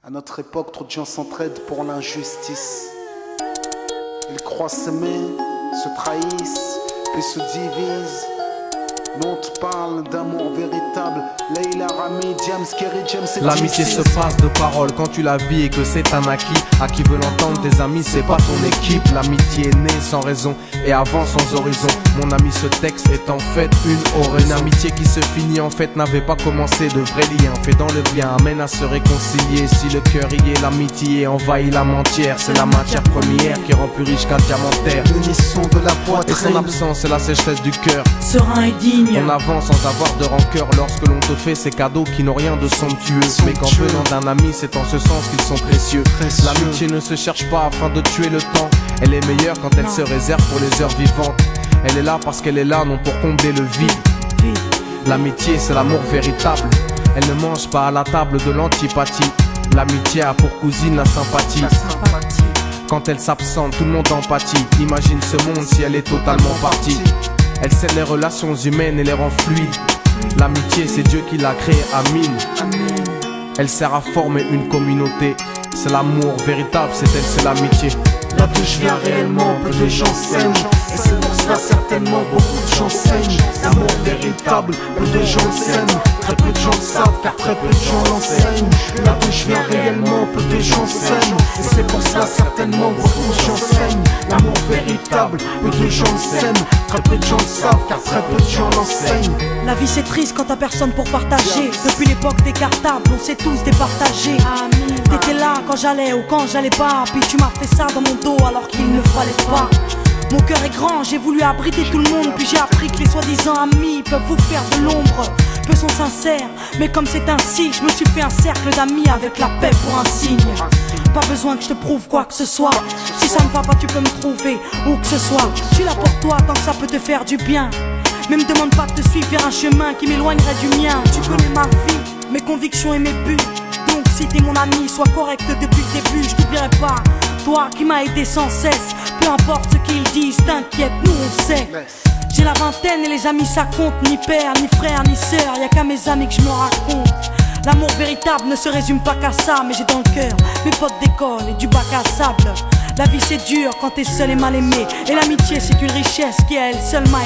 À notre époque, trop de gens s'entraident pour l'injustice. Ils croient s'aimer, se trahissent, puis se divisent. Nous on te parle d'amour véritable. Leila, Rami, Diams, Kerry, James et L'amitié se passe de paroles quand tu la vis et que c'est un acquis. À qui veut l'entendre, tes amis, c'est pas ton équipe. L'amitié est née sans raison et avance sans horizon. Mon ami, ce texte est en fait une oraison. Une amitié qui se finit en fait n'avait pas commencé. De vrais liens faits dans le bien amènent à se réconcilier. Si le cœur y est, l'amitié envahit l'âme entière. C'est la matière première qui rend plus riche qu'un diamantaire. L'unisson de la Et son poitrine. absence, c'est la sécheresse du cœur. Serein et digne. On avance sans avoir de rancœur lorsque l'on te fait ces cadeaux qui n'ont rien de somptueux. Mais qu'en venant d'un ami, c'est en ce sens qu'ils sont précieux. L'amitié ne se cherche pas afin de tuer le temps. Elle est meilleure quand elle se réserve pour les heures vivantes. Elle est là parce qu'elle est là, non pour combler le vide. L'amitié, c'est l'amour véritable. Elle ne mange pas à la table de l'antipathie. L'amitié a pour cousine la sympathie. Quand elle s'absente, tout le monde empathie. Imagine ce monde si elle est totalement partie. Elle scelle les relations humaines et les rend fluides. L'amitié, c'est Dieu qui l'a créée, Amin. Elle sert à former une communauté. C'est l'amour véritable, c'est elle, c'est l'amitié. Là d'où je viens réellement, peu de gens s'aiment. Et c'est pour cela certainement beaucoup de gens saignent. L'amour véritable, peu de gens s'aiment. Très peu de gens le savent car très peu de gens l'enseignent. Là d'où je viens réellement, peu de gens s'aiment. Et c'est pour cela certainement beaucoup de gens saignent. L'amour véritable, peu de gens le s'aiment. Très peu de gens le savent car très peu de gens l'enseignent. La vie c'est triste quand t'as personne pour partager. Depuis l'époque des cartables, on s'est tous départagés. T'étais là quand j'allais ou quand j'allais pas. Puis tu m'as fait ça dans mon dos alors qu'il ne fallait pas. Mon cœur est grand, j'ai voulu abriter tout le monde. Puis j'ai appris que les soi-disant amis peuvent vous faire de l'ombre. Peu sont sincères, mais comme c'est ainsi, je me suis fait un cercle d'amis avec la paix pour un signe. Pas besoin que je te prouve quoi que ce soit. Si ça ne va pas, tu peux me trouver où que ce soit. Je suis là pour toi tant que ça peut te faire du bien. Mais me demande pas de te suivre vers un chemin qui m'éloignerait du mien. Tu connais ma vie, mes convictions et mes buts. Donc si t'es mon ami, sois correct depuis le début. Je t'oublierai pas, toi qui m'as aidé sans cesse. Peu importe ce qu'ils disent, t'inquiète, nous on sait. J'ai la vingtaine et les amis ça compte. Ni père, ni frère, ni sœur, y'a qu'à mes amis que je me raconte. L'amour véritable ne se résume pas qu'à ça. Mais j'ai dans le cœur mes potes d'école et du bac à sable. La vie c'est dur quand t'es seul et mal aimé. Et l'amitié c'est une richesse qui à elle seule m'a